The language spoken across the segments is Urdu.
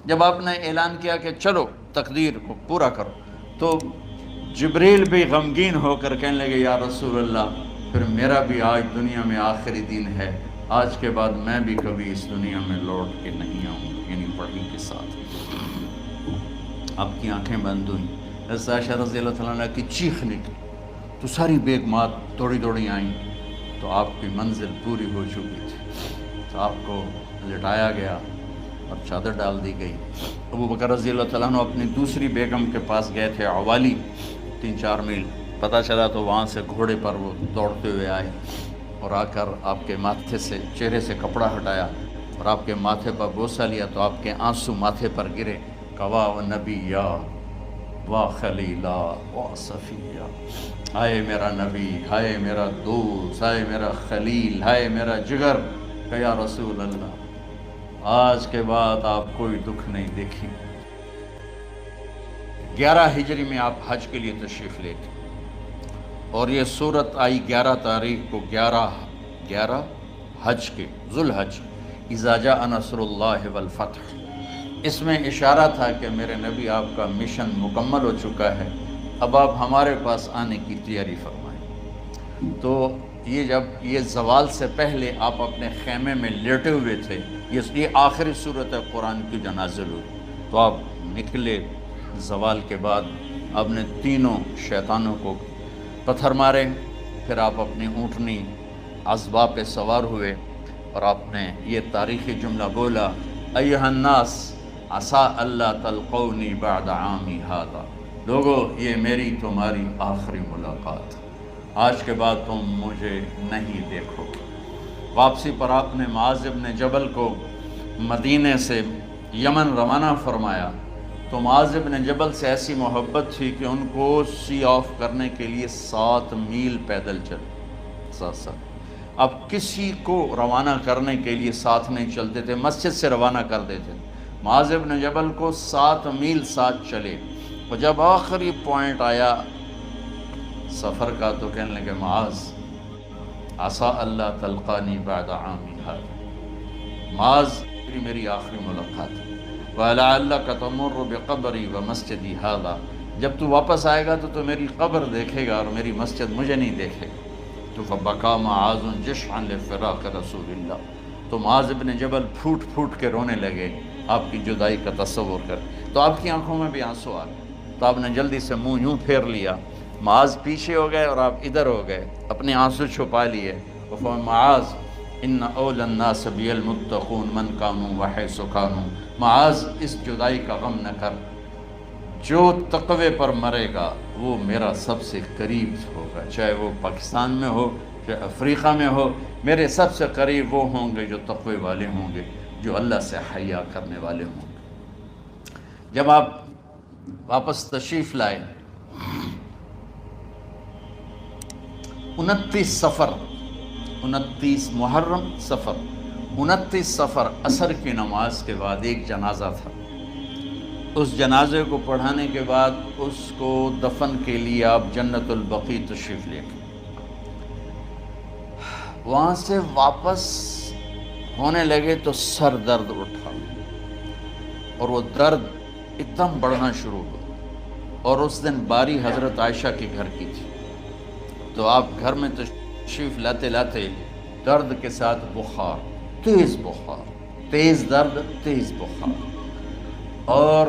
جب آپ نے اعلان کیا کہ چلو تقدیر کو پورا کرو، تو جبریل بھی غمگین ہو کر کہنے لگے یا رسول اللہ پھر میرا بھی آج دنیا میں آخری دن ہے، آج کے بعد میں بھی کبھی اس دنیا میں لوٹ کے نہیں آؤں گا، یعنی وحی کے ساتھ۔ آپ کی آنکھیں بند ہوئیں، حضرت عائشہ رضی اللہ تعالیٰ عنہ کی چیخ نکلی تو ساری بیگمات دوڑی دوڑی آئیں، تو آپ کی منزل پوری ہو چکی تھی، تو آپ کو لٹایا گیا اور چادر ڈال دی گئی۔ ابو بکر رضی اللہ تعالیٰ عنہ اپنی دوسری بیگم کے پاس گئے تھے عوالی، 3-4 میل، پتہ چلا تو وہاں سے گھوڑے پر وہ دوڑتے ہوئے آئے اور آ کر آپ کے ماتھے سے، چہرے سے کپڑا ہٹایا اور آپ کے ماتھے پر بوسہ لیا تو آپ کے آنسو ماتھے پر گرے، کوا و نبیا وا خلیلا وا صفیہ، ہائے میرا نبی، ہائے میرا دوست، ہائے میرا خلیل، ہائے میرا جگر، کہ یا رسول اللہ آج کے بعد آپ کوئی دکھ نہیں دیکھیں۔ 11 ہجری میں آپ حج کے لیے تشریف لے گئے اور یہ صورت آئی 11 تاریخ کو، 11 حج کے، ذوالحج، اذا جاء نصر اللہ والفتح۔ اس میں اشارہ تھا کہ میرے نبی آپ کا مشن مکمل ہو چکا ہے، اب آپ ہمارے پاس آنے کی تیاری فرمائیں۔ تو یہ جب یہ زوال سے پہلے آپ اپنے خیمے میں لیٹے ہوئے تھے، یہ آخری صورت قرآن کی جو نازل ہوئی، تو آپ نکلے زوال کے بعد، آپ نے تینوں شیطانوں کو پتھر مارے، پھر آپ اپنی اونٹنی عذبہ پہ سوار ہوئے اور آپ نے یہ تاریخی جملہ بولا، ایھا الناس عسیٰ اللہ تلقونی بعد عامی ھذا، لوگو یہ میری تمہاری آخری ملاقات، آج کے بعد تم مجھے نہیں دیکھو گے۔ واپسی پر آپ نے معاذ بن جبل کو مدینے سے یمن روانہ فرمایا، تو معاذ بن جبل سے ایسی محبت تھی کہ ان کو سی آف کرنے کے لیے 7 میل پیدل چلے، 7۔ اب کسی کو روانہ کرنے کے لیے ساتھ نہیں چلتے تھے، مسجد سے روانہ کر دیتے تھے، معاذ بن جبل کو 7 میل ساتھ چلے، اور جب آخری پوائنٹ آیا سفر کا تو کہنے لگے معاذ عسیٰ اللہ تلقانی بعد عامی ھذا، معاذ میری آخری ملاقات ہے، وَلَعَلَّكَ تَمُرُّ بِقَبْرِي وَمَسْجِدِي ھذا، جب تو واپس آئے گا تو میری قبر دیکھے گا اور میری مسجد مجھے نہیں دیکھے گا۔ تو فَبَكَىٰ مُعَاذٌ جِشْعًا لِفِرَاقِ رسول اللہ، تو معاذ بن جبل پھوٹ پھوٹ کے رونے لگے آپ کی جدائی کا تصور کر، تو آپ کی آنکھوں میں بھی آنسو آ گئے، تو آپ نے جلدی سے منہ یوں پھیر لیا، معاذ پیچھے ہو گئے اور آپ ادھر ہو گئے، اپنے آنسو چھپا لیے، معاذ ان اولی الناس بی المتقون من کانوا وحیث کانوا، معاذ اس جدائی کا غم نہ کر، جو تقوی پر مرے گا وہ میرا سب سے قریب ہوگا، چاہے وہ پاکستان میں ہو چاہے افریقہ میں ہو، میرے سب سے قریب وہ ہوں گے جو تقوی والے ہوں گے، جو اللہ سے حیا کرنے والے ہوں گے۔ جب آپ واپس تشریف لائے، 29 محرم سفر، 29 سفر عصر کی نماز کے بعد ایک جنازہ تھا، اس جنازے کو پڑھانے کے بعد اس کو دفن کے لیے آپ جنت البقیع تشریف لے گئے۔ وہاں سے واپس ہونے لگے تو سر درد اٹھا اور وہ درد ایک دم بڑھنا شروع ہوا، اور اس دن باری حضرت عائشہ کے گھر کی تھی، تو آپ گھر میں تشریف لاتے لاتے درد کے ساتھ بخار، تیز بخار، تیز درد، تیز بخار، اور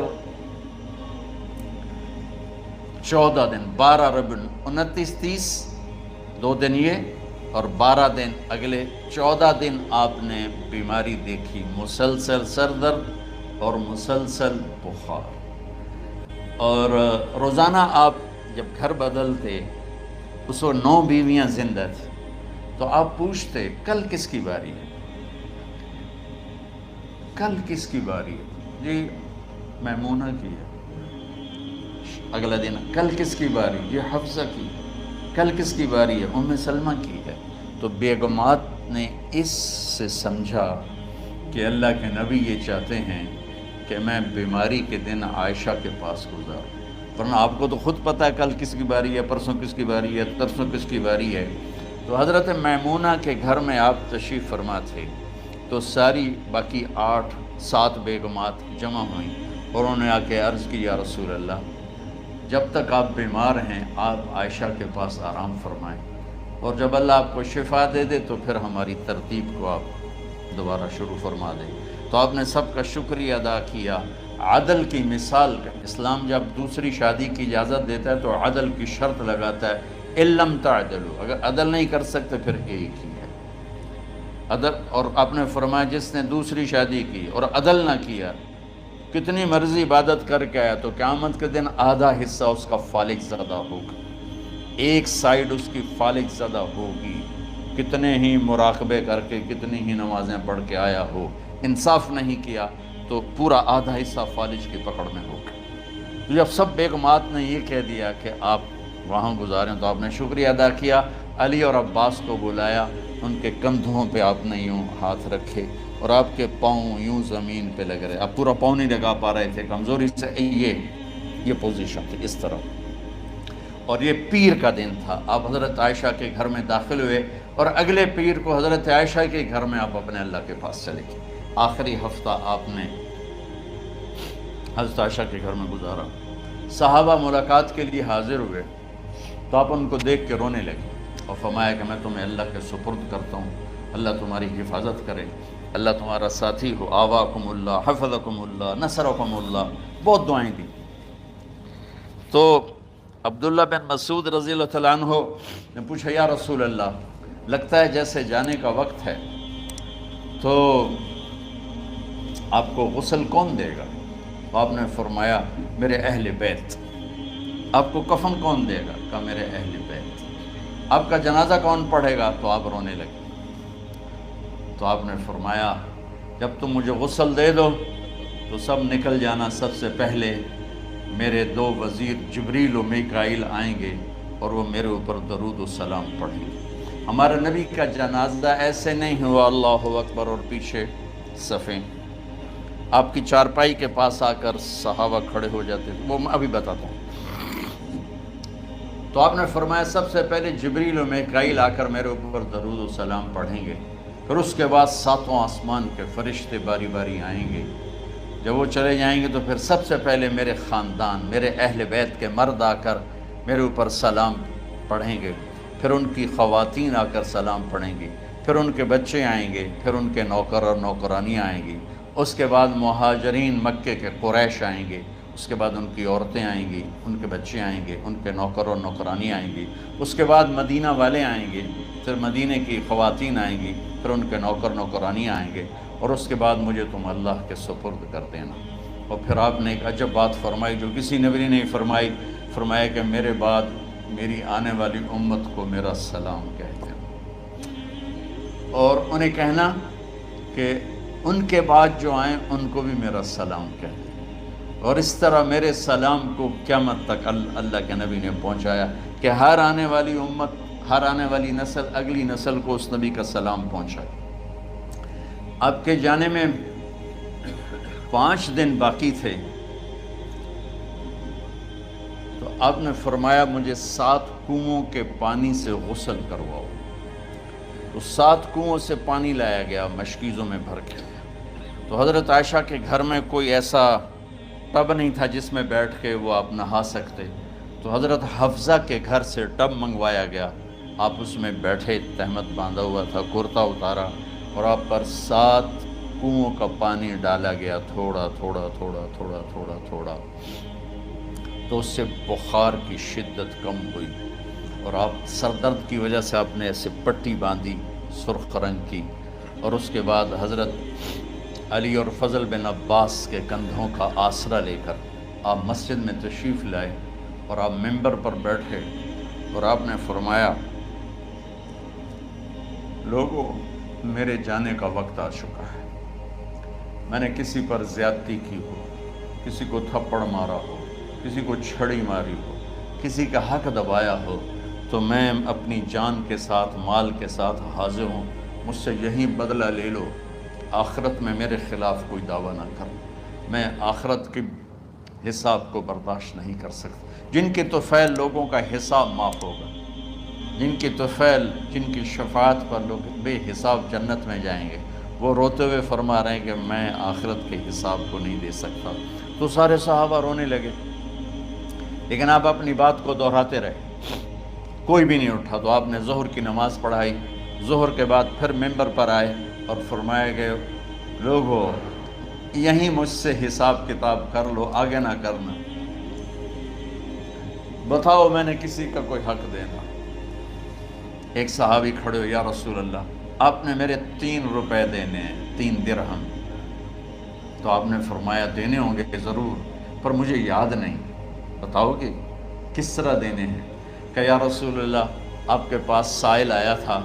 14 دن، 12 ربیع 29 30 2 دن یہ اور 12 دن اگلے 14 دن آپ نے بیماری دیکھی، مسلسل سر درد اور مسلسل بخار، اور روزانہ آپ جب گھر بدلتے اس وقت 9 بیویاں زندہ تھیں، تو آپ پوچھتے کل کس کی باری ہے، کل کس کی باری ہے، جی میمونہ کی ہے، اگلا دن کل کس کی باری، یہ حفصہ کی ہے، کل کس کی باری ہے، ام سلمہ کی ہے۔ تو بیگمات نے اس سے سمجھا کہ اللہ کے نبی یہ چاہتے ہیں کہ میں بیماری کے دن عائشہ کے پاس گزاروں، ورنہ آپ کو تو خود پتہ ہے کل کس کی باری ہے، پرسوں کس کی باری ہے، ترسوں کس کی باری ہے۔ تو حضرت میمونہ کے گھر میں آپ تشریف فرما تھے، تو ساری باقی 8 7 بیگمات جمع ہوئیں اور انہوں نے آ کے عرض کی یا رسول اللہ جب تک آپ بیمار ہیں آپ عائشہ کے پاس آرام فرمائیں، اور جب اللہ آپ کو شفا دے دے تو پھر ہماری ترتیب کو آپ دوبارہ شروع فرما دیں۔ تو آپ نے سب کا شکریہ ادا کیا۔ عدل کی مثال کا اسلام جب دوسری شادی کی اجازت دیتا ہے تو عدل کی شرط لگاتا ہے علم تعدلوا، اگر عدل نہیں کر سکتے پھر ایک ہی ہے عدل۔ اور آپ نے فرمایا جس نے دوسری شادی کی اور عدل نہ کیا، کتنی مرضی عبادت کر کے آیا تو قیامت کے دن آدھا حصہ اس کا فالج زدہ ہوگا، ایک سائیڈ اس کی فالج زدہ ہوگی، کتنے ہی مراقبے کر کے کتنی ہی نمازیں پڑھ کے آیا ہو، انصاف نہیں کیا تو پورا آدھا حصہ فالج کی پکڑ میں ہوگا۔ تو جب سب بیگمات نے یہ کہہ دیا کہ آپ وہاں گزاریں تو آپ نے شکریہ ادا کیا، علی اور عباس کو بلایا، ان کے کندھوں پہ آپ نے یوں ہاتھ رکھے اور آپ کے پاؤں یوں زمین پہ لگ رہے، آپ پورا پاؤں نہیں لگا پا رہے تھے کمزوری سے، یہ پوزیشن تھی اس طرح۔ اور یہ پیر کا دن تھا، آپ حضرت عائشہ کے گھر میں داخل ہوئے اور اگلے پیر کو حضرت عائشہ کے گھر میں آپ اپنے اللہ کے پاس چلے گئے۔ آخری ہفتہ آپ نے حضرت عائشہ کے گھر میں گزارا۔ صحابہ ملاقات کے لیے حاضر ہوئے تو آپ ان کو دیکھ کے رونے لگے اور فرمایا کہ میں تمہیں اللہ کے سپرد کرتا ہوں، اللہ تمہاری حفاظت کرے، اللہ تمہارا ساتھی ہو، آواکم اللہ، حفظکم اللہ، نصرکم اللہ، بہت دعائیں دی۔ تو عبداللہ بن مسعود رضی اللہ تعالیٰ عنہ نے پوچھا یا رسول اللہ لگتا ہے جیسے جانے کا وقت ہے، تو آپ کو غسل کون دے گا؟ تو آپ نے فرمایا میرے اہل بیت۔ آپ کو کفن کون دے گا؟ کہا میرے اہل بیت۔ آپ کا جنازہ کون پڑھے گا؟ تو آپ رونے لگے۔ تو آپ نے فرمایا جب تم مجھے غسل دے دو تو سب نکل جانا، سب سے پہلے میرے 2 وزیر جبریل و میکائیل آئیں گے اور وہ میرے اوپر درود و سلام پڑھیں گے۔ ہمارے نبی کا جنازہ ایسے نہیں ہوا اللہ اکبر اور پیچھے صفیں، آپ کی چارپائی کے پاس آ کر صحابہ کھڑے ہو جاتے تھے، وہ میں ابھی بتاتا ہوں۔ تو آپ نے فرمایا سب سے پہلے جبریل و میکائیل آ کر میرے اوپر درود و سلام پڑھیں گے، پھر اس کے بعد 7 آسمان کے فرشتے باری باری آئیں گے۔ جب وہ چلے جائیں گے تو پھر سب سے پہلے میرے خاندان، میرے اہل بیت کے مرد آ کر میرے اوپر سلام پڑھیں گے، پھر ان کی خواتین آ کر سلام پڑھیں گی، پھر ان کے بچے آئیں گے، پھر ان کے نوکر اور نوکرانی آئیں گی، اس کے بعد مہاجرین مکے کے قریش آئیں گے، اس کے بعد ان کی عورتیں آئیں گی، ان کے بچے آئیں گے، ان کے نوکر اور نوکرانی آئیں گی، اس کے بعد مدینہ والے آئیں گے، پھر مدینہ کی خواتین آئیں گی، پھر ان کے نوکر نوکرانی آئیں گے، اور اس کے بعد مجھے تم اللہ کے سپرد کر دینا۔ اور پھر آپ نے ایک عجب بات فرمائی جو کسی نبی نے نہیں فرمائی، فرمایا کہ میرے بعد میری آنے والی امت کو میرا سلام کہہ دینا، اور انہیں کہنا کہ ان کے بعد جو آئیں ان کو بھی میرا سلام کہہ دینا۔ اور اس طرح میرے سلام کو قیامت تک اللہ کے نبی نے پہنچایا کہ ہر آنے والی امت، ہر آنے والی نسل اگلی نسل کو اس نبی کا سلام پہنچائے۔ آپ کے جانے میں 5 دن باقی تھے تو آپ نے فرمایا مجھے 7 کنوؤں کے پانی سے غسل کرواؤ۔ تو 7 کنوؤں سے پانی لایا گیا مشکیزوں میں بھر کے۔ تو حضرت عائشہ کے گھر میں کوئی ایسا ٹب نہیں تھا جس میں بیٹھ کے وہ آپ نہا سکتے، تو حضرت حفصہ کے گھر سے ٹب منگوایا گیا، آپ اس میں بیٹھے، تہمت باندھا ہوا تھا، کرتا اتارا اور آپ پر 7 کنوؤں کا پانی ڈالا گیا، تھوڑا تھوڑا تھوڑا تھوڑا تھوڑا تھوڑا، تو اس سے بخار کی شدت کم ہوئی، اور آپ سر درد کی وجہ سے آپ نے ایسے پٹی باندھی سرخ رنگ کی، اور اس کے بعد حضرت علی اور فضل بن عباس کے کندھوں کا آسرا لے کر آپ مسجد میں تشریف لائے اور آپ ممبر پر بیٹھے اور آپ نے فرمایا لوگوں میرے جانے کا وقت آ چکا ہے، میں نے کسی پر زیادتی کی ہو، کسی کو تھپڑ مارا ہو، کسی کو چھڑی ماری ہو، کسی کا حق دبایا ہو، تو میں اپنی جان کے ساتھ مال کے ساتھ حاضر ہوں، مجھ سے یہیں بدلہ لے لو، آخرت میں میرے خلاف کوئی دعویٰ نہ کر، میں آخرت کے حساب کو برداشت نہیں کر سکتا۔ جن کے طفیل لوگوں کا حساب معاف ہوگا، جن کی طفیل، جن کی شفاعت پر لوگ بے حساب جنت میں جائیں گے، وہ روتے ہوئے فرما رہے ہیں کہ میں آخرت کے حساب کو نہیں دے سکتا۔ تو سارے صحابہ رونے لگے، لیکن آپ اپنی بات کو دہراتے رہے، کوئی بھی نہیں اٹھا۔ تو آپ نے ظہر کی نماز پڑھائی، ظہر کے بعد پھر ممبر پر آئے اور فرمایا کہ لوگو یہیں مجھ سے حساب کتاب کر لو، آگے نہ کرنا، بتاؤ میں نے کسی کا کوئی حق دینا۔ ایک صحابی کھڑے ہو، یا رسول اللہ آپ نے میرے 3 روپے دینے ہیں، 3 درہم۔ تو آپ نے فرمایا دینے ہوں گے ضرور، پر مجھے یاد نہیں، بتاؤ کہ کس طرح دینے ہیں؟ کہ یا رسول اللہ آپ کے پاس سائل آیا تھا،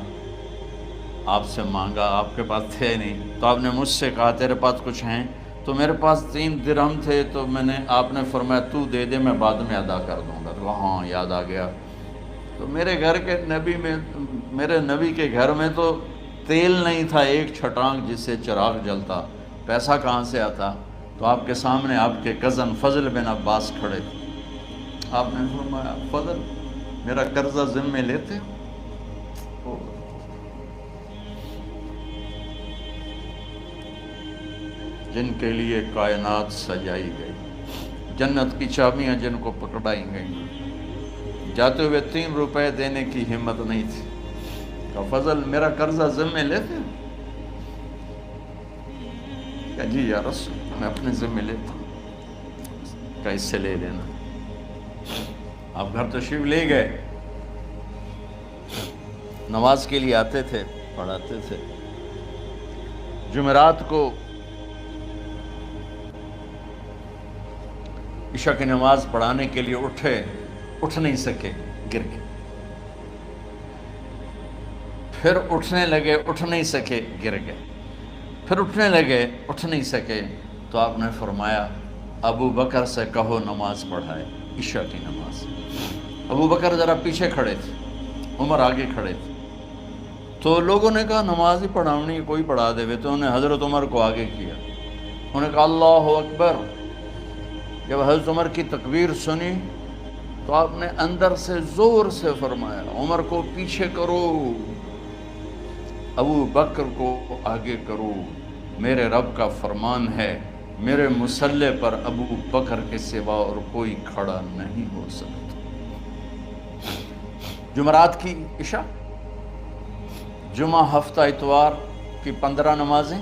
آپ سے مانگا، آپ کے پاس تھے نہیں، تو آپ نے مجھ سے کہا تیرے پاس کچھ ہیں؟ تو میرے پاس 3 درہم تھے، تو آپ نے فرمایا تو دے دے، میں بعد میں ادا کر دوں گا۔ تو ہاں یاد آ گیا۔ تو میرے گھر کے نبی میں، میرے نبی کے گھر میں تو تیل نہیں تھا ایک چھٹانگ جس سے چراغ جلتا، پیسہ کہاں سے آتا؟ تو آپ کے سامنے آپ کے کزن فضل بن عباس کھڑے تھے، آپ نے فرمایا فضل میرا قرضہ ذمے لیتے؟ جن کے لیے کائنات سجائی گئی، جنت کی چابیاں جن کو پکڑائی گئیں، جاتے ہوئے 3 روپے دینے کی ہمت نہیں تھی۔ کہ فضل میرا قرضہ ذمے لیتے؟ کہ جی یا رسول میں اپنے ذمے لیتا ہوں۔ کہ اس سے لے لینا۔ آپ گھر تشریف لے گئے، نماز کے لیے آتے تھے، پڑھاتے تھے۔ جمعرات کو عشاء کی نماز پڑھانے کے لیے اٹھ نہیں سکے، گر گئے۔ پھر اٹھنے لگے، اٹھ نہیں سکے، گر گئے۔ پھر اٹھنے لگے، اٹھ نہیں سکے، تو آپ نے فرمایا ابو بکر سے کہو نماز پڑھائے، عشاء کی نماز۔ ابو بکر ذرا پیچھے کھڑے تھے، عمر آگے کھڑے تھے۔ تو لوگوں نے کہا نماز ہی پڑھاونی، کوئی پڑھا دے، تو انہوں نے حضرت عمر کو آگے کیا۔ انہوں نے کہا اللہ اکبر۔ جب حضرت عمر کی تکبیر سنی تو آپ نے اندر سے زور سے فرمایا عمر کو پیچھے کرو، ابو بکر کو آگے کرو، میرے رب کا فرمان ہے میرے مصلی پر ابو بکر کے سوا اور کوئی کھڑا نہیں ہو سکتا۔ جمعرات کی عشاء، جمعہ ہفتہ اتوار کی 15 نمازیں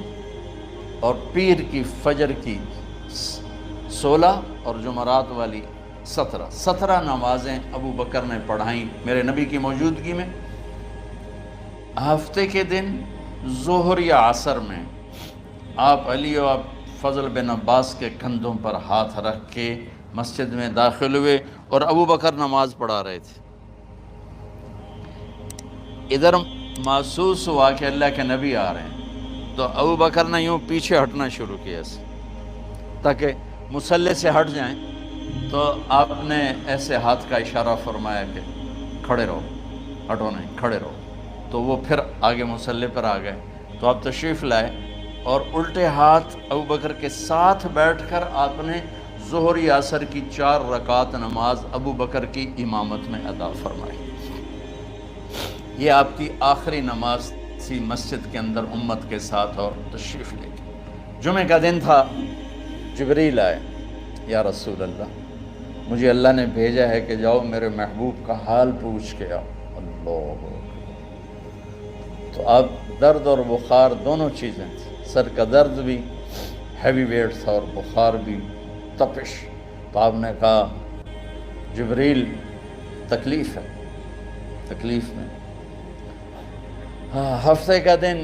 اور پیر کی فجر کی 16 اور جمعرات والی 17 نمازیں ابو بکر نے پڑھائیں میرے نبی کی موجودگی میں۔ ہفتے کے دن ظہر یا عصر میں آپ علی و فضل بن عباس کے کندھوں پر ہاتھ رکھ کے مسجد میں داخل ہوئے اور ابو بکر نماز پڑھا رہے تھے۔ ادھر محسوس ہوا کہ اللہ کے نبی آ رہے ہیں، تو ابو بکر نے یوں پیچھے ہٹنا شروع کیا تاکہ مصلی سے ہٹ جائیں۔ تو آپ نے ایسے ہاتھ کا اشارہ فرمایا کہ کھڑے رہو، ہٹو نہیں، کھڑے رہو۔ تو وہ پھر آگے مصلی پر آ گئے۔ تو آپ تشریف لائے اور الٹے ہاتھ ابو بکر کے ساتھ بیٹھ کر آپ نے ظہر یا عصر کی 4 رکعت نماز ابو بکر کی امامت میں ادا فرمائی۔ یہ آپ کی آخری نماز تھی مسجد کے اندر امت کے ساتھ، اور تشریف لے گئے۔ جمعہ کا دن تھا، جبریل آئے، یا رسول اللہ مجھے اللہ نے بھیجا ہے کہ جاؤ میرے محبوب کا حال پوچھ کے آؤ۔ اللہ، تو اب درد اور بخار دونوں چیزیں تھیں، سر کا درد بھی ہیوی ویٹ تھا اور بخار بھی، تپش۔ تو آپ نے کہا جبریل تکلیف ہے، تکلیف میں۔ ہفتے کا دن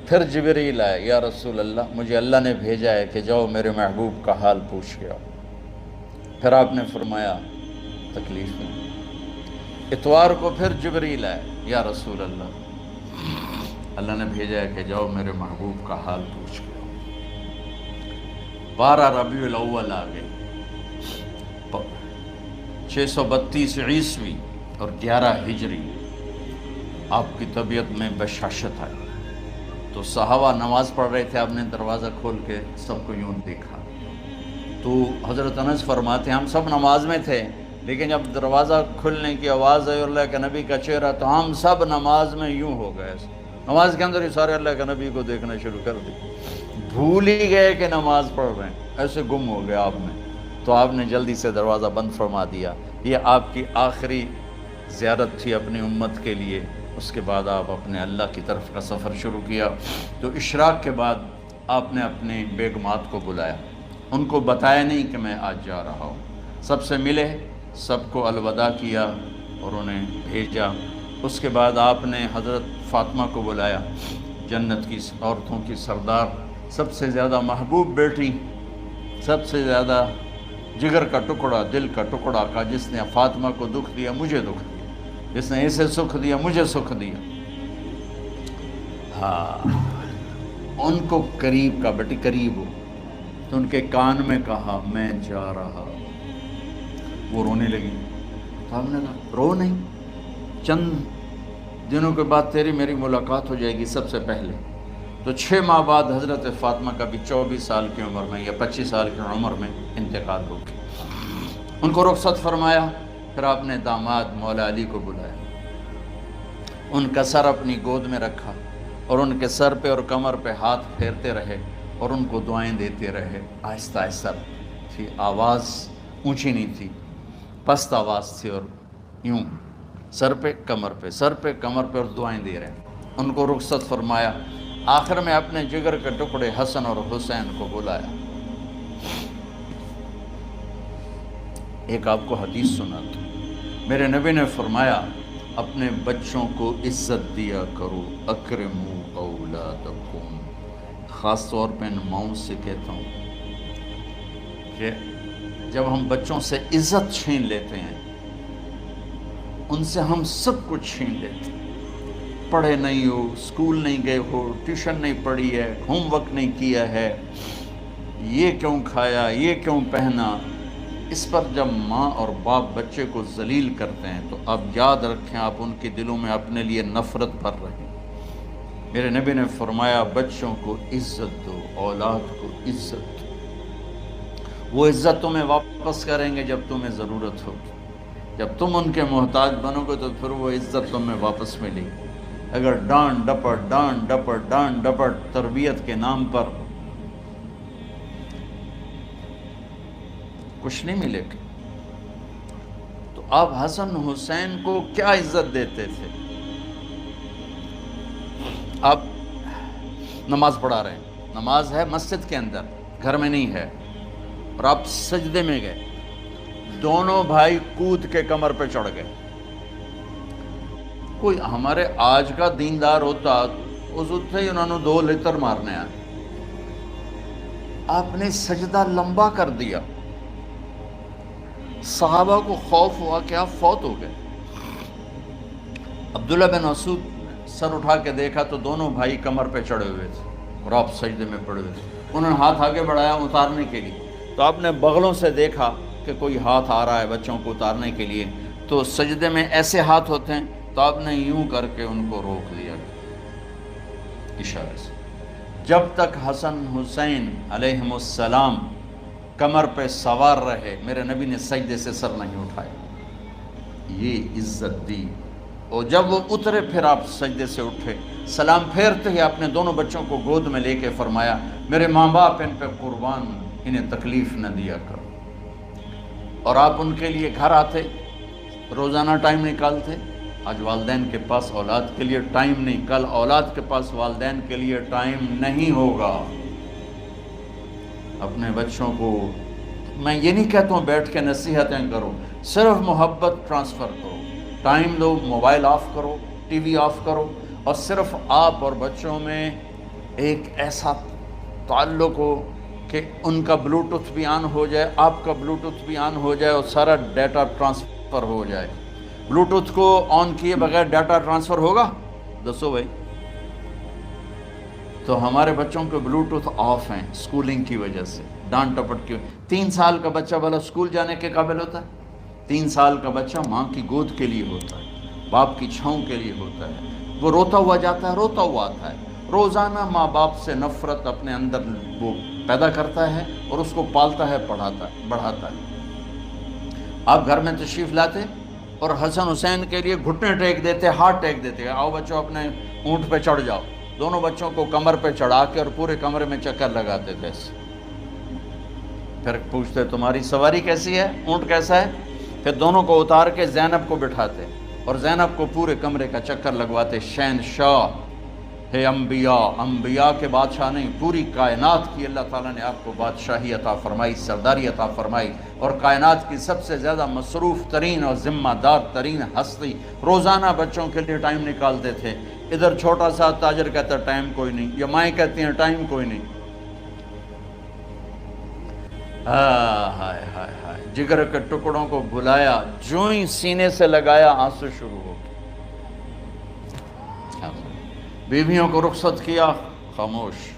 پھر جبریل آئے، یا رسول اللہ مجھے اللہ نے بھیجا ہے کہ جاؤ میرے محبوب کا حال پوچھ کے آؤ۔ پھر آپ نے فرمایا تکلیف میں۔ اتوار کو پھر جبریل آئے، یا رسول اللہ اللہ نے بھیجا ہے کہ جاؤ میرے محبوب کا حال پوچھ کے آؤ۔ 12 ربیع الاول آ گئے، 632 عیسوی اور 11 ہجری۔ آپ کی طبیعت میں بشاشت آئی، تو صحابہ نماز پڑھ رہے تھے، آپ نے دروازہ کھول کے سب کو یوں دیکھا۔ تو حضرت انس فرماتے ہیں ہم سب نماز میں تھے، لیکن جب دروازہ کھلنے کی آواز آئی اور اللہ کے نبی کا چہرہ، تو ہم سب نماز میں یوں ہو گئے۔ نماز کے اندر ہی سارے اللہ کے نبی کو دیکھنا شروع کر دی، بھول ہی گئے کہ نماز پڑھ رہے ہیں، ایسے گم ہو گئے آپ میں. تو آپ نے جلدی سے دروازہ بند فرما دیا. یہ آپ کی آخری زیارت تھی اپنی امت کے لیے. اس کے بعد آپ اپنے اللہ کی طرف کا سفر شروع کیا. تو اشراق کے بعد آپ نے اپنے بیگمات کو بلایا، ان کو بتایا نہیں کہ میں آج جا رہا ہوں، سب سے ملے، سب کو الوداع کیا اور انہیں بھیجا. اس کے بعد آپ نے حضرت فاطمہ کو بلایا، جنت کی عورتوں کی سردار، سب سے زیادہ محبوب بیٹی، سب سے زیادہ جگر کا ٹکڑا، دل کا ٹکڑا کا، جس نے فاطمہ کو دکھ دیا مجھے دکھ دیا، جس نے اسے سکھ دیا مجھے سکھ دیا. ہاں، ان کو قریب کا، بیٹی قریب ہو. تو ان کے کان میں کہا میں جا رہا. وہ رونے لگی. تو ہم نے کہا رو نہیں، چند دنوں کے بعد تیری میری ملاقات ہو جائے گی سب سے پہلے. تو 6 ماہ بعد حضرت فاطمہ کا بھی 24 سال کی عمر میں یا 25 سال کی عمر میں انتقال ہو گیا. ان کو رخصت فرمایا. پھر آپ نے داماد مولا علی کو بلایا، ان کا سر اپنی گود میں رکھا اور ان کے سر پہ اور کمر پہ ہاتھ پھیرتے رہے اور ان کو دعائیں دیتے رہے. آہستہ آہستہ تھی، آواز اونچی نہیں تھی، پست آواز تھی، اور یوں سر پہ کمر پہ، سر پہ کمر پہ، اور دعائیں دے رہے. ان کو رخصت فرمایا. آخر میں اپنے جگر کے ٹکڑے حسن اور حسین کو بلایا. ایک آپ کو حدیث سناتا ہوں. میرے نبی نے فرمایا اپنے بچوں کو عزت دیا کرو، اکرموا اولادکم. خاص طور پہ ان ماؤں سے کہتا ہوں کہ جب ہم بچوں سے عزت چھین لیتے ہیں، ان سے ہم سب کچھ چھین لیتے ہیں. پڑھے نہیں ہو، اسکول نہیں گئے ہو، ٹیوشن نہیں پڑھی ہے، ہوم ورک نہیں کیا ہے، یہ کیوں کھایا، یہ کیوں پہنا. اس پر جب ماں اور باپ بچے کو ذلیل کرتے ہیں تو آپ یاد رکھیں آپ ان کے دلوں میں اپنے لیے نفرت بھر رہے ہیں. میرے نبی نے فرمایا بچوں کو عزت دو، اولاد کو عزت دو. وہ عزت تمہیں واپس کریں گے جب تمہیں ضرورت ہوگی. جب تم ان کے محتاج بنو گے تو پھر وہ عزت تمہیں واپس ملے گی. اگر ڈانٹ ڈپٹ تربیت کے نام پر کچھ نہیں ملے گا. تو آپ حسن حسین کو کیا عزت دیتے تھے؟ آپ نماز پڑھا رہے ہیں، نماز ہے مسجد کے اندر، گھر میں نہیں ہے، اور آپ سجدے میں گئے، دونوں بھائی کود کے کمر پہ چڑھ گئے. کوئی ہمارے آج کا دیندار ہوتا اس ہی انہوں نے 2 لتر مارنے آئے. آپ نے سجدہ لمبا کر دیا. صحابہ کو خوف ہوا کہ آپ فوت ہو گئے. عبداللہ بن مسعود سر اٹھا کے دیکھا تو دونوں بھائی کمر پہ چڑھے ہوئے تھے اور آپ سجدے میں پڑے ہوئے تھے. انہوں نے ہاتھ آگے بڑھایا اتارنے کے لیے، تو آپ نے بغلوں سے دیکھا کہ کوئی ہاتھ آ رہا ہے بچوں کو اتارنے کے لیے. تو سجدے میں ایسے ہاتھ ہوتے ہیں، تو آپ نے یوں کر کے ان کو روک دیا اشارے سے. جب تک حسن حسین علیہم السلام کمر پہ سوار رہے میرے نبی نے سجدے سے سر نہیں اٹھایا. یہ عزت دی. اور جب وہ اترے پھر آپ سجدے سے اٹھے، سلام پھیرتے ہی آپ نے دونوں بچوں کو گود میں لے کے فرمایا میرے ماں باپ ان پہ قربان، انہیں تکلیف نہ دیا کرو. اور آپ ان کے لیے گھر آتے، روزانہ ٹائم نکالتے. آج والدین کے پاس اولاد کے لیے ٹائم نہیں، کل اولاد کے پاس والدین کے لیے ٹائم نہیں ہوگا. اپنے بچوں کو میں یہ نہیں کہتا ہوں بیٹھ کے نصیحتیں کرو، صرف محبت ٹرانسفر کرو، ٹائم دو، موبائل آف کرو، ٹی وی آف کرو، اور صرف آپ اور بچوں میں ایک ایسا تعلق ہو کہ ان کا بلوٹوتھ بھی آن ہو جائے، آپ کا بلوٹوتھ بھی آن ہو جائے، اور سارا ڈیٹا ٹرانسفر ہو جائے. بلوٹوتھ کو آن کیے بغیر ڈیٹا ٹرانسفر ہوگا؟ دسو بھائی. تو ہمارے بچوں کے بلوٹوتھ آف ہیں سکولنگ کی وجہ سے، ڈانٹ ٹپٹ کی. 3 سال کا بچہ بھلا سکول جانے کے قابل ہوتا ہے؟ 3 سال کا بچہ ماں کی گود کے لیے ہوتا ہے، باپ کی چھاؤں کے لیے ہوتا ہے. وہ روتا ہوا جاتا ہے، روتا ہوا آتا ہے. روزانہ ماں باپ سے نفرت اپنے اندر وہ پیدا کرتا ہے اور اس کو پالتا ہے، بڑھاتا ہے. آپ گھر میں تشریف لاتے اور حسن حسین کے لیے گھٹنے ٹیک دیتے، ہاتھ ٹیک دیتے. آؤ بچوں اپنے اونٹ پہ چڑھ جاؤ. دونوں بچوں کو کمر پہ چڑھا کے اور پورے کمرے میں چکر لگاتے تھے. پھر پوچھتے تمہاری سواری کیسی ہے, اونٹ کیسا ہے؟ پھر دونوں کو اتار کے زینب کو بٹھاتے اور زینب کو پورے کمرے کا چکر لگواتے. شہنشاہ ہے انبیاء, انبیاء کے بادشاہ نہیں, پوری کائنات کی اللہ تعالیٰ نے آپ کو بادشاہی عطا فرمائی, سرداری عطا فرمائی, اور کائنات کی سب سے زیادہ مصروف ترین اور ذمہ دار ترین ہستی. روزانہ بچوں کے لیے ٹائم نکالتے تھے. ادھر چھوٹا سا تاجر کہتا ہے ٹائم کوئی نہیں, یا مائیں کہتی ہیں ٹائم کوئی نہیں. ہائے ہائے ہائے, جگر کے ٹکڑوں کو بلایا, جو ہی سینے سے لگایا آنسو شروع ہو گئے. بیویوں کو رخصت کیا, خاموش.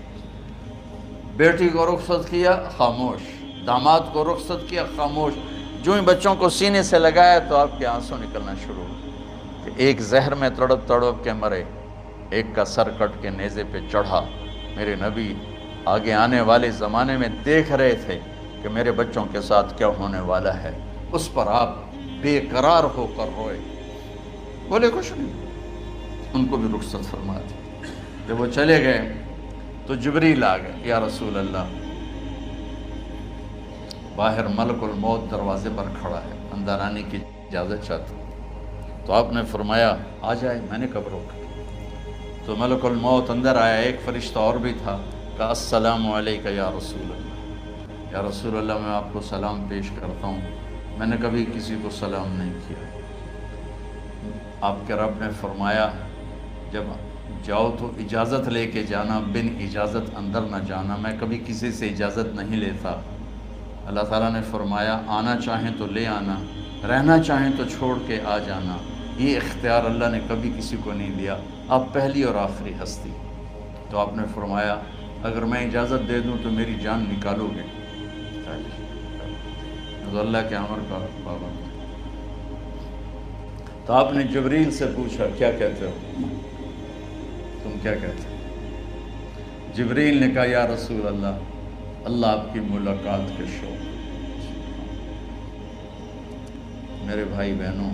بیٹی کو رخصت کیا, خاموش. داماد کو رخصت کیا, خاموش. جو ہی بچوں کو سینے سے لگایا تو آپ کے آنسو نکلنا شروع ہو. کہ ایک زہر میں تڑپ تڑپ کے مرے, ایک کا سر کٹ کے نیزے پہ چڑھا. میرے نبی آگے آنے والے زمانے میں دیکھ رہے تھے کہ میرے بچوں کے ساتھ کیا ہونے والا ہے. اس پر آپ بے قرار ہو کر روئے, بولے کچھ نہیں. ان کو بھی رخصت فرما دی. جب وہ چلے گئے تو جبریل آ گئے, یا رسول اللہ, باہر ملک الموت دروازے پر کھڑا ہے, اندر آنے کی اجازت چاہتا ہوں. تو آپ نے فرمایا آ جائے. میں نے کب روکا؟ تو ملک الموت اندر آیا. ایک فرشتہ اور بھی تھا, کہا السلام علیکہ یا رسول اللہ. یا رسول اللہ, میں آپ کو سلام پیش کرتا ہوں, میں نے کبھی کسی کو سلام نہیں کیا. آپ کے رب نے فرمایا جب جاؤ تو اجازت لے کے جانا, بن اجازت اندر نہ جانا. میں کبھی کسی سے اجازت نہیں لیتا. اللہ تعالیٰ نے فرمایا آنا چاہیں تو لے آنا, رہنا چاہیں تو چھوڑ کے آ جانا. یہ اختیار اللہ نے کبھی کسی کو نہیں دیا. آپ پہلی اور آخری ہستی. تو آپ نے فرمایا اگر میں اجازت دے دوں تو میری جان نکالو گے؟ تو اللہ کے امر کا پابند. تو آپ نے جبریل سے پوچھا کیا کہتے ہو, تم کیا کہتے ہو؟ جبریل نے کہا یا رسول اللہ, اللہ آپ کی ملاقات کے شوق. میرے بھائی بہنوں,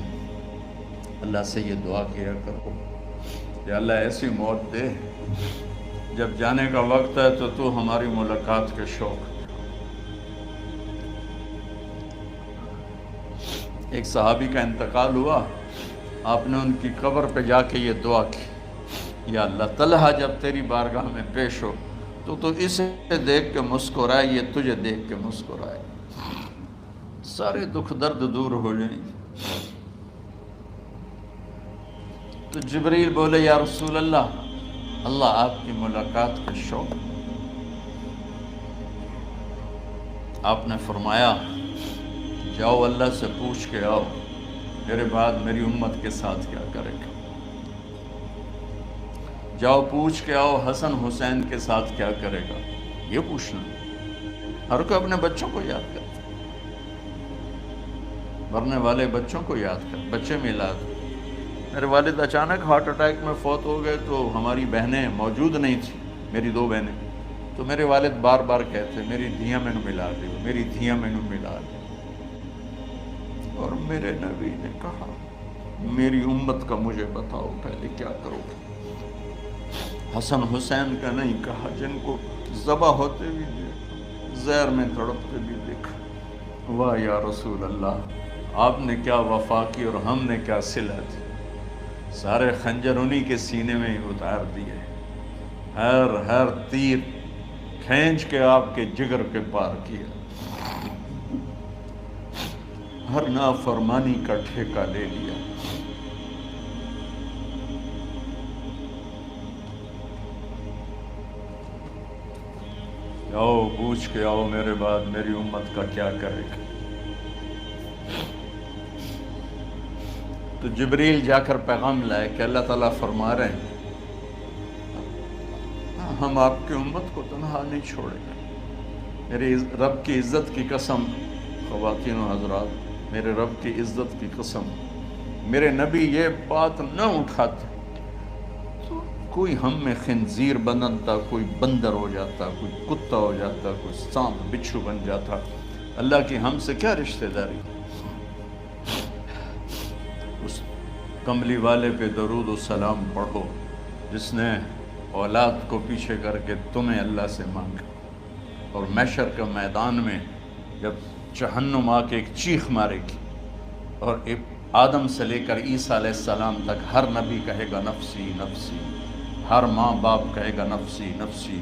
اللہ سے یہ دعا کیا کرو کہ اللہ ایسی موت دے جب جانے کا وقت ہے تو تو ہماری ملاقات کے شوق. ایک صحابی کا انتقال ہوا, آپ نے ان کی قبر پہ جا کے یہ دعا کی, یا اللہ طلحہ جب تیری بارگاہ میں پیش ہو تو اسے دیکھ کے مسکرائے, یہ تجھے دیکھ کے مسکرائے, سارے دکھ درد دور ہو جائیں. تو جبریل بولے یا رسول اللہ, اللہ آپ کی ملاقات کے شوق. آپ نے فرمایا جاؤ اللہ سے پوچھ کے آؤ میرے بعد میری امت کے ساتھ کیا کرے گا. جاؤ پوچھ کے آؤ حسن حسین کے ساتھ کیا کرے گا. یہ پوچھنا, ہر کوئی اپنے بچوں کو یاد کرتا, مرنے والے بچوں کو یاد کر. بچے میلاد, میرے والد اچانک ہارٹ اٹیک میں فوت ہو گئے تو ہماری بہنیں موجود نہیں تھیں, میری 2 بہنیں. تو میرے والد بار بار کہتے میری دھیاں میں ملا دے, میری دھیاں میں ملا دے. اور میرے نبی نے کہا میری امت کا مجھے بتاؤ پہلے کیا کرو گے. حسن حسین کا نہیں کہا, جن کو ذبح ہوتے بھی دیکھا, زہر میں تڑپتے بھی دیکھا. واہ یا رسول اللہ, آپ نے کیا وفا کی اور ہم نے کیا صلہ دی. سارے خنجر انہی کے سینے میں ہی اتار دیے, ہر تیر کھینچ کے آپ کے جگر کے پار کیا, ہر نافرمانی کا ٹھیکہ لے لیا. آؤ پوچھ کے آؤ میرے بعد میری امت کا کیا کرے گا. تو جبریل جا کر پیغام لائے کہ اللہ تعالیٰ فرما رہے ہیں ہم آپ کی امت کو تنہا نہیں چھوڑیں گے. میرے رب کی عزت کی قسم, خواتین و حضرات, میرے رب کی عزت کی قسم, میرے نبی یہ بات نہ اٹھاتے تو کوئی ہم میں خنزیر بنتا, کوئی بندر ہو جاتا, کوئی کتا ہو جاتا, کوئی سانپ بچھو بن جاتا. اللہ کی ہم سے کیا رشتہ داری. اس کملی والے پہ درود و سلام پڑھو, جس نے اولاد کو پیچھے کر کے تمہیں اللہ سے مانگا، اور محشر کے میدان میں جب جہنم آ کے ایک چیخ مارے گی اور آدم سے لے کر عیسیٰ علیہ السلام تک ہر نبی کہے گا نفسی نفسی، ہر ماں باپ کہے گا نفسی نفسی،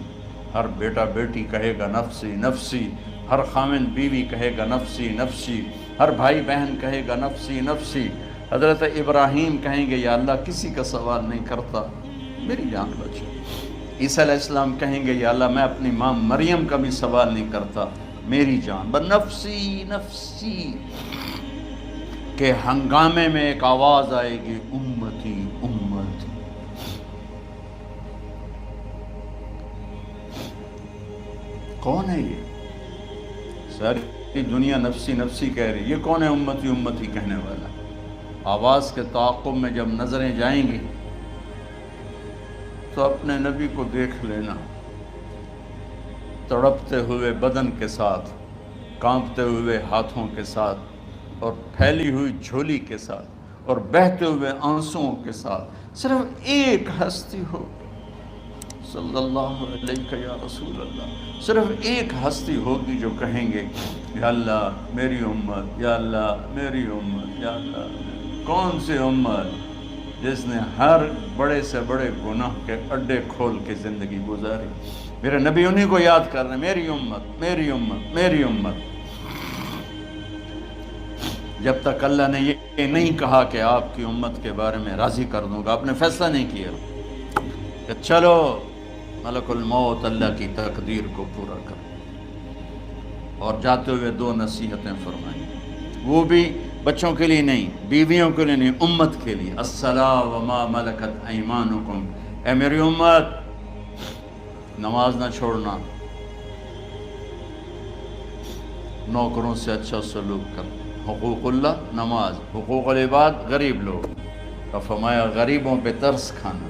ہر بیٹا بیٹی کہے گا نفسی نفسی، ہر خامن بیوی کہے گا نفسی نفسی، ہر بھائی بہن کہے گا نفسی نفسی۔ حضرت ابراہیم کہیں گے یا اللہ کسی کا سوال نہیں کرتا، میری جان بچے۔ عیسیٰ علیہ السلام کہیں گے یا اللہ میں اپنی ماں مریم کا بھی سوال نہیں کرتا، میری جان بس نفسی نفسی۔ کہ ہنگامے میں ایک آواز آئے گی امتی امتی۔ کون ہے یہ؟ ساری دنیا نفسی نفسی کہہ رہی، یہ کون ہے امتی امتی کہنے والا؟ آواز کے تعاقب میں جب نظریں جائیں گی تو اپنے نبی کو دیکھ لینا، تڑپتے ہوئے بدن کے ساتھ، کانپتے ہوئے ہاتھوں کے ساتھ، اور پھیلی ہوئی جھولی کے ساتھ، اور بہتے ہوئے آنسوؤں کے ساتھ صرف ایک ہستی ہو، صلی اللہ علیہ یا رسول اللہ، صرف ایک ہستی ہوگی جو کہیں گے یا اللہ میری امت، یا اللہ میری امت، یا اللہ۔ کون سی امت؟ جس نے ہر بڑے سے بڑے گناہ کے اڈے کھول کے زندگی گزاری۔ میرے نبی انہی کو یاد کر رہے ہیں، میری امت میری امت میری امت۔ جب تک اللہ نے یہ نہیں کہا کہ آپ کی امت کے بارے میں راضی کر دوں گا، آپ نے فیصلہ نہیں کیا کہ چلو ملک الموت اللہ کی تقدیر کو پورا کر، اور جاتے ہوئے دو نصیحتیں فرمائیں، وہ بھی بچوں کے لیے نہیں، بیویوں کے لیے نہیں، امت کے لیے۔ الصلاۃ وما ملکت ایمانکم، اے میری امت نماز نہ چھوڑنا، نوکروں سے اچھا سلوک کر، حقوق اللہ نماز، حقوق العباد غریب لوگ، تو فرمایا غریبوں پہ ترس کھانا،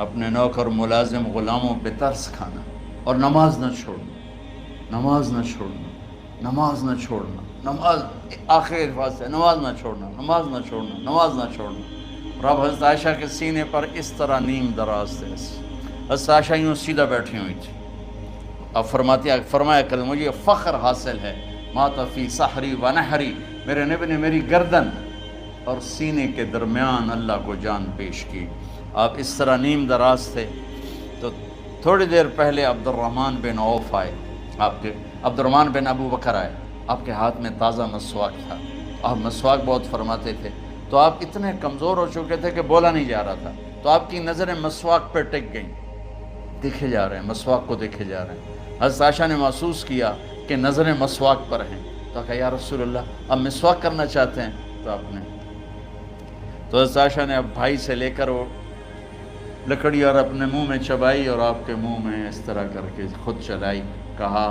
اپنے نوکر ملازم غلاموں پہ ترس کھانا، اور نماز نہ چھوڑنا، نماز نہ چھوڑنا، نماز نہ چھوڑنا، نماز آخر الفاظ ہے، نماز نہ چھوڑنا، نماز نہ چھوڑنا، نماز نہ چھوڑنا۔ اور اب حضرت عائشہ کے سینے پر اس طرح نیم دراز تھے، حضرت عائشہ یوں سیدھا بیٹھی ہوئی تھی۔ اب فرمایا کریں مجھے فخر حاصل ہے، مات فی سحری و نحری، میرے نبی نے میری گردن اور سینے کے درمیان اللہ کو جان پیش کی۔ آپ اس طرح نیم دراز تھے تو تھوڑی دیر پہلے عبد الرحمن بن عوف آئے، عبد الرحمن بن ابو بکر آئے، آپ کے ہاتھ میں تازہ مسواک تھا، آپ مسواک بہت فرماتے تھے، تو آپ اتنے کمزور ہو چکے تھے کہ بولا نہیں جا رہا تھا، تو آپ کی نظریں مسواک پہ ٹک گئیں، دیکھے جا رہے ہیں، مسواک کو دیکھے جا رہے ہیں۔ حضرت عائشہ نے محسوس کیا کہ نظریں مسواک پر ہیں، تو کہا یا رسول اللہ اب مسواک کرنا چاہتے ہیں، تو آپ نے تو حضرت عائشہ نے اب بھائی سے لے کر وہ لکڑی اور اپنے منہ میں چبائی، اور آپ کے منہ میں اس طرح کر کے خود چلائی، کہا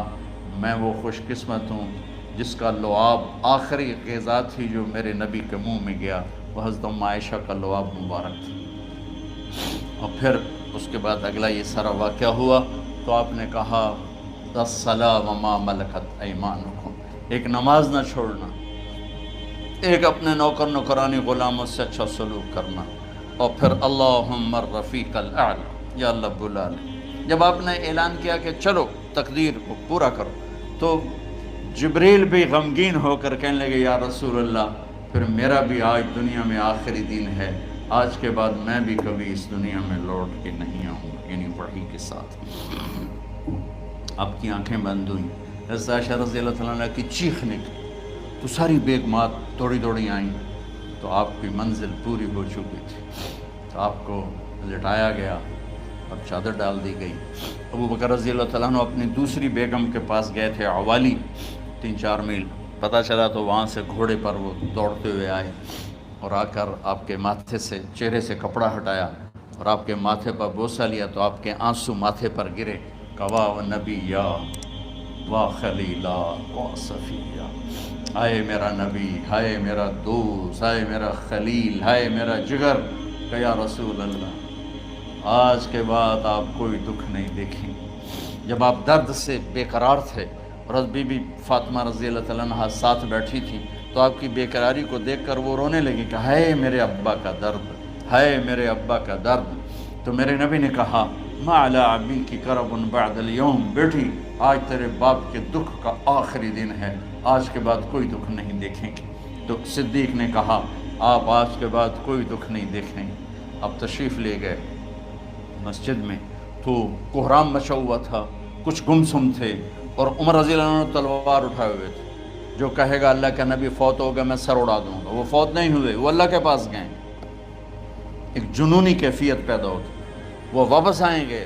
میں وہ خوش قسمت ہوں جس کا لعاب آخری غذا تھی جو میرے نبی کے منہ میں گیا، وہ حضرت ام عائشہ کا لعاب مبارک تھا۔ اور پھر اس کے بعد اگلا یہ سارا واقعہ ہوا، تو آپ نے کہا الصلاۃ وما ملکت ایمانکم، ایک نماز نہ چھوڑنا، ایک اپنے نوکر نوکرانی غلاموں سے اچھا سلوک کرنا، اور پھر اللہم الرفیق الاعلی، یا اللہ بلا لے۔ جب آپ نے اعلان کیا کہ چلو تقدیر کو پورا کرو، تو جبریل بھی غمگین ہو کر کہنے لگے یا رسول اللہ پھر میرا بھی آج دنیا میں آخری دن ہے، آج کے بعد میں بھی کبھی اس دنیا میں لوٹ کے نہیں آؤں گا، یعنی وحی کے ساتھ۔ آپ کی آنکھیں بند ہوئیں، حضرت عائشہ رضی اللہ تعالیٰ عنہ کی چیخ نکلی، تو ساری بیگمات دوڑی دوڑی آئیں، تو آپ کی منزل پوری ہو چکی تھی، تو آپ کو لٹایا گیا اور چادر ڈال دی گئی۔ ابو بکر رضی اللہ تعالیٰ عنہ اپنی دوسری بیگم کے پاس گئے تھے، عوالی، 3-4 میل، پتہ چلا تو وہاں سے گھوڑے پر وہ دوڑتے ہوئے آئے، اور آ کر آپ کے ماتھے سے چہرے سے کپڑا ہٹایا اور آپ کے ماتھے پر بوسہ لیا، تو آپ کے آنسو ماتھے پر گرے، کوا و نبیّا و خلیلا و صفیہ، ہائے میرا نبی، ہائے میرا دوست، ہائے میرا خلیل، ہائے میرا جگر، کہ یا رسول اللہ آج کے بعد آپ کوئی دکھ نہیں دیکھیں۔ جب آپ درد سے بے قرار تھے اور بی بی فاطمہ رضی اللہ تعالیٰ عنہ ساتھ بیٹھی تھی، تو آپ کی بے قراری کو دیکھ کر وہ رونے لگی کہ ہائے میرے ابا کا درد، ہے میرے ابا کا درد۔ تو میرے نبی نے کہا ما علی ابی کی کرب بعد اليوم، بیٹی آج تیرے باپ کے دکھ کا آخری دن ہے، آج کے بعد کوئی دکھ نہیں دیکھیں گے۔ تو صدیق نے کہا آپ آج کے بعد کوئی دکھ نہیں دیکھیں گے۔ اب تشریف لے گئے مسجد میں، تو کوہرام مچا ہوا تھا، کچھ گمسم تھے، اور عمر رضی اللہ عنہ تلوار اٹھائے ہوئے تھے۔ جو کہے گا اللہ کا نبی فوت ہو گیا میں سر اڑا دوں گا، وہ فوت نہیں ہوئے، وہ اللہ کے پاس گئے۔ ایک جنونی کیفیت پیدا ہوتی، وہ واپس آئیں گے،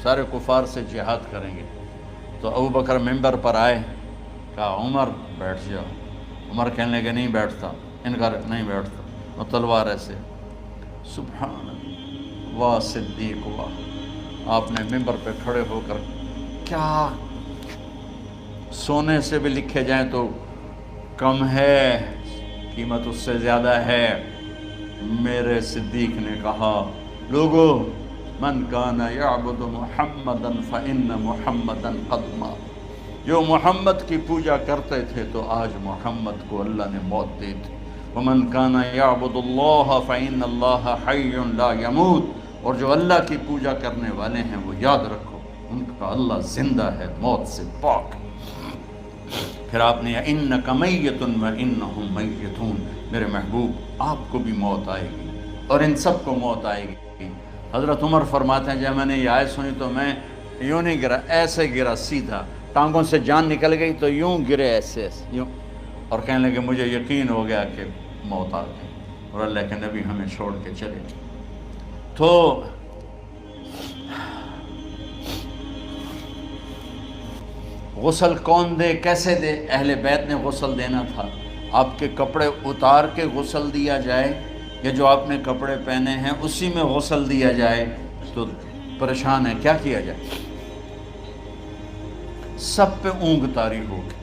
سارے کفار سے جہاد کریں گے۔ تو ابو بکر ممبر پر آئے، کہا عمر بیٹھ جاؤ۔ عمر کہنے لگے نہیں بیٹھتا، انکار نہیں بیٹھتا، اور تلوار ایسے۔ سبحان اللہ، واہ صدیق واہ۔ آپ نے ممبر پہ کھڑے ہو کر، کیا سونے سے بھی لکھے جائیں تو کم ہے، قیمت اس سے زیادہ ہے۔ میرے صدیق نے کہا لوگو من کان یعبد محمدا فإن محمدا قد مات، جو محمد کی پوجا کرتے تھے تو آج محمد کو اللہ نے موت دی تھی۔ ومن کان یعبد اللہ فإن اللہ حی لا یموت، اور جو اللہ کی پوجا کرنے والے ہیں وہ یاد رکھو ان کا اللہ زندہ ہے، موت سے پاک۔ پھر آپ نے اِنَّکَ مَیِّتٌ وَإِنَّهُمْ مَیِّتُونَ، میرے محبوب آپ کو بھی موت آئے گی اور ان سب کو موت آئے گی۔ حضرت عمر فرماتے ہیں جب میں نے یہ آیت سنی تو میں یوں نہیں گرا، ایسے گرا سیدھا، ٹانگوں سے جان نکل گئی تو یوں گرے ایسے ایسے یوں، اور کہنے لگے مجھے یقین ہو گیا کہ موت آ گئی اور اللہ کے نبی ہمیں چھوڑ کے چلے گئے۔ تو غسل کون دے، کیسے دے؟ اہل بیت نے غسل دینا تھا۔ آپ کے کپڑے اتار کے غسل دیا جائے، یا جو آپ نے کپڑے پہنے ہیں اسی میں غسل دیا جائے تو پریشان ہے، کیا کیا جائے؟ سب پہ اونگ طاری ہو گئی،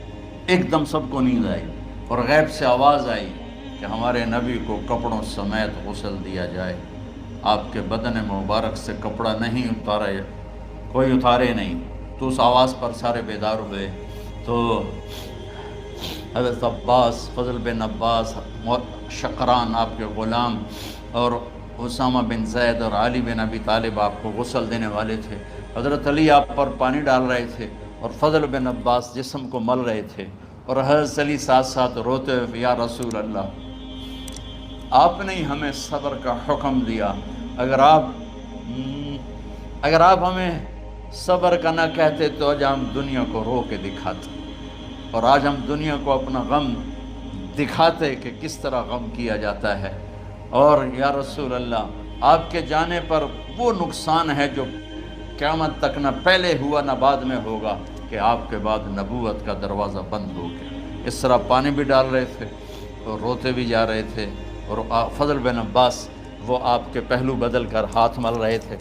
ایک دم سب کو نیند آئی، اور غیب سے آواز آئی کہ ہمارے نبی کو کپڑوں سمیت غسل دیا جائے۔ آپ کے بدن مبارک سے کپڑا نہیں اتارا، کوئی اتارے نہیں۔ تو اس آواز پر سارے بیدار ہوئے۔ تو حضرت عباس، فضل بن عباس، شقران آپ کے غلام، اور اسامہ بن زید اور علی بن ابی طالب آپ کو غسل دینے والے تھے۔ حضرت علی آپ پر پانی ڈال رہے تھے اور فضل بن عباس جسم کو مل رہے تھے، اور حضرت علی ساتھ ساتھ روتے ہوئے یا رسول اللہ آپ نے ہی ہمیں صبر کا حکم دیا، اگر آپ ہمیں صبر کا نہ کہتے تو آج ہم دنیا کو رو کے دکھاتے، اور آج ہم دنیا کو اپنا غم دکھاتے کہ کس طرح غم کیا جاتا ہے۔ اور یا رسول اللہ آپ کے جانے پر وہ نقصان ہے جو قیامت تک نہ پہلے ہوا نہ بعد میں ہوگا، کہ آپ کے بعد نبوت کا دروازہ بند ہو گیا۔ اس طرح پانی بھی ڈال رہے تھے اور روتے بھی جا رہے تھے، اور فضل بن عباس وہ آپ کے پہلو بدل کر ہاتھ مل رہے تھے،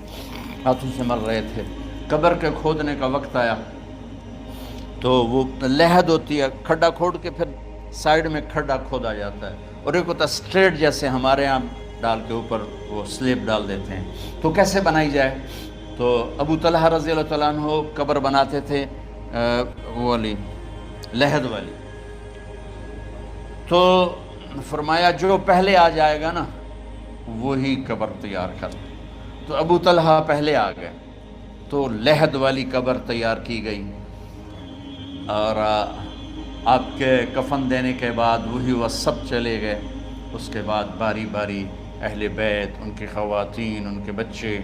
ہاتھوں سے مل رہے تھے۔ قبر کے کھودنے کا وقت آیا تو وہ لحد ہوتی ہے، کھڈا کھود کے پھر سائیڈ میں کھڈا کھودا جاتا ہے، اور ایک ہوتا اسٹریٹ جیسے ہمارے ہاں ڈال کے اوپر وہ سلیب ڈال دیتے ہیں۔ تو کیسے بنائی جائے؟ تو ابو طلحہ رضی اللہ تعالیٰ عنہ قبر بناتے تھے وہ والی لحد والی، تو فرمایا جو پہلے آ جائے گا نا وہی قبر تیار کر۔ تو ابو طلحہ پہلے آ گئے تو لحد والی قبر تیار کی گئی، اور آپ کے کفن دینے کے بعد وہی وہ سب چلے گئے۔ اس کے بعد باری باری اہل بیت، ان کی خواتین، ان کے بچے،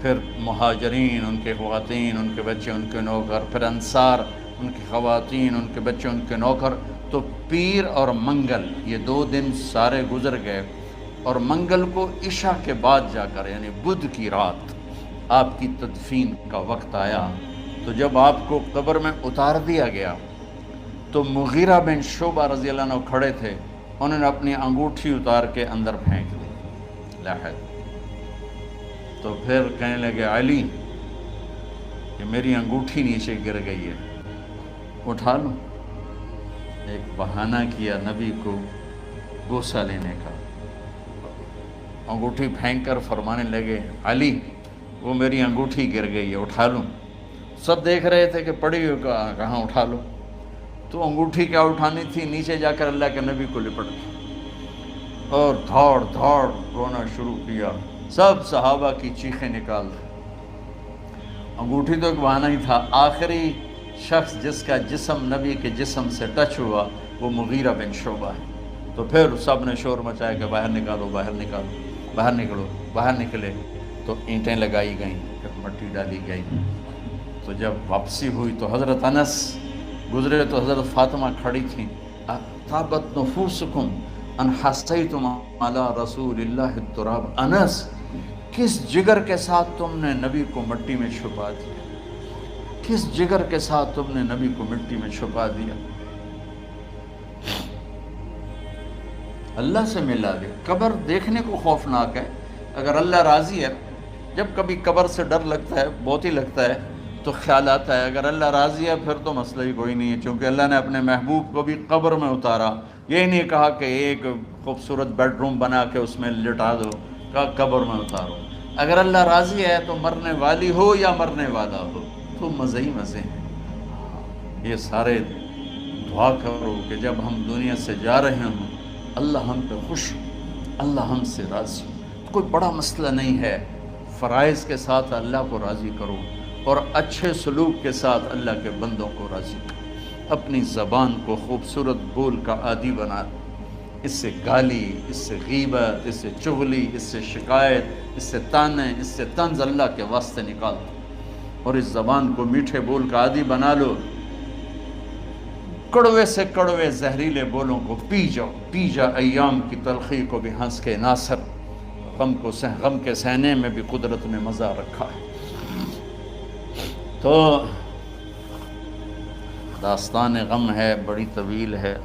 پھر مہاجرین، ان کے خواتین، ان کے بچے، ان کے نوکر، پھر انصار، ان کی خواتین، ان کے بچے، ان کے نوکر۔ تو پیر اور منگل یہ 2 دن سارے گزر گئے، اور منگل کو عشاء کے بعد جا کر یعنی بدھ کی رات آپ کی تدفین کا وقت آیا۔ تو جب آپ کو قبر میں اتار دیا گیا تو مغیرہ بن شعبہ رضی اللہ عنہ کھڑے تھے، انہوں نے اپنی انگوٹھی اتار کے اندر پھینک دی لحد۔ تو پھر کہنے لگے علی کہ میری انگوٹھی نیچے گر گئی ہے، اٹھا لوں؟ ایک بہانہ کیا نبی کو بوسہ لینے کا، انگوٹھی پھینک کر فرمانے لگے علی وہ میری انگوٹھی گر گئی ہے، اٹھا لوں؟ سب دیکھ رہے تھے کہ پڑی ہوئی، کہاں اٹھا لو؟ تو انگوٹھی کیا اٹھانی تھی، نیچے جا کر اللہ کے نبی کو لپٹ گئی، اور دھاڑ دھاڑ رونا شروع کیا، سب صحابہ کی چیخیں نکال دی۔ انگوٹھی تو ایک بہانہ ہی تھا، آخری شخص جس کا جسم نبی کے جسم سے ٹچ ہوا وہ مغیرہ بن شعبہ ہے۔ تو پھر سب نے شور مچایا کہ باہر نکالو، باہر نکالو، باہر نکلو، باہر نکلے۔ تو اینٹیں لگائی گئیں، پھر مٹی ڈالی گئی۔ تو جب واپسی ہوئی تو حضرت انس گزرے تو حضرت فاطمہ کھڑی تھیں، طابت نفوسکم ان حسیتم علی رسول اللہ التراب۔ انس، کس جگر کے ساتھ تم نے نبی کو مٹی میں چھپا دیا، کس جگر کے ساتھ تم نے نبی کو مٹی میں چھپا دیا۔ اللہ سے ملا دے۔ قبر دیکھنے کو خوفناک ہے، اگر اللہ راضی ہے، جب کبھی قبر سے ڈر لگتا ہے، بہت ہی لگتا ہے، تو خیال آتا ہے اگر اللہ راضی ہے پھر تو مسئلہ ہی کوئی نہیں ہے، چونکہ اللہ نے اپنے محبوب کو بھی قبر میں اتارا۔ یہ نہیں کہا کہ ایک خوبصورت بیڈ روم بنا کے اس میں لٹا دو، کہا قبر میں اتارو۔ اگر اللہ راضی ہے تو مرنے والی ہو یا مرنے والا ہو تو مزے ہی مزے ہیں۔ یہ سارے دعا کرو کہ جب ہم دنیا سے جا رہے ہوں اللہ ہم پہ خوش ہو، اللہ ہم سے راضی ہو۔ کوئی بڑا مسئلہ نہیں ہے، فرائض کے ساتھ اللہ کو راضی کرو اور اچھے سلوک کے ساتھ اللہ کے بندوں کو راضی کرو۔ اپنی زبان کو خوبصورت بول کا عادی بنا، اس سے گالی، اس سے غیبت، اس سے چغلی، اس سے شکایت، اس سے تانے، اس سے طنز اللہ کے واسطے نکال دو اور اس زبان کو میٹھے بول کا عادی بنا لو۔ کڑوے سے کڑوے زہریلے بولوں کو پی جاؤ، پی جا ایام کی تلخی کو بھی ہنس کے ناصر، غم کے سہنے میں بھی قدرت نے مزہ رکھا ہے۔ تو داستان غم ہے، بڑی طویل ہے،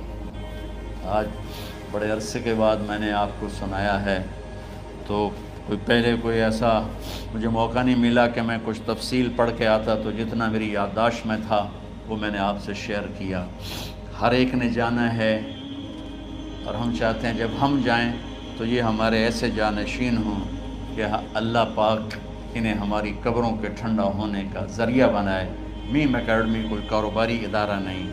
آج بڑے عرصے کے بعد میں نے آپ کو سنایا ہے، تو پہلے کوئی ایسا مجھے موقع نہیں ملا کہ میں کچھ تفصیل پڑھ کے آتا، تو جتنا میری یادداشت میں تھا وہ میں نے آپ سے شیئر کیا۔ ہر ایک نے جانا ہے اور ہم چاہتے ہیں جب ہم جائیں تو یہ ہمارے ایسے جانشین ہوں کہ اللہ پاک انہیں ہماری قبروں کے ٹھنڈا ہونے کا ذریعہ بنائے۔ میم اکیڈمی کوئی کاروباری ادارہ نہیں،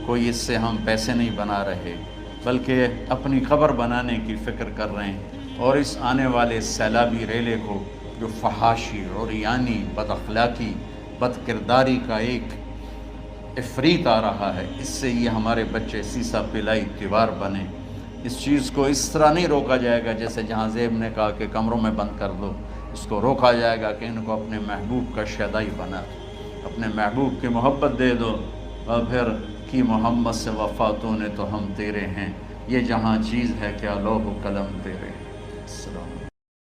کوئی اس سے ہم پیسے نہیں بنا رہے، بلکہ اپنی قبر بنانے کی فکر کر رہے ہیں، اور اس آنے والے سیلابی ریلے کو جو فحاشی، عریانی، بد اخلاقی، بد کرداری کا ایک افریت آ رہا ہے، اس سے یہ ہمارے بچے سیسا پلائی تیوار بنے۔ اس چیز کو اس طرح نہیں روکا جائے گا جیسے جہاں زیب نے کہا کہ کمروں میں بند کر دو، اس کو روکا جائے گا کہ ان کو اپنے محبوب کا شیدائی بنا دو، اپنے محبوب کی محبت دے دو، اور پھر کی محمد سے وفاتوں نے تو ہم تیرے ہیں، یہ جہاں چیز ہے کیا لوح و قلم تیرے ہیں۔ السلام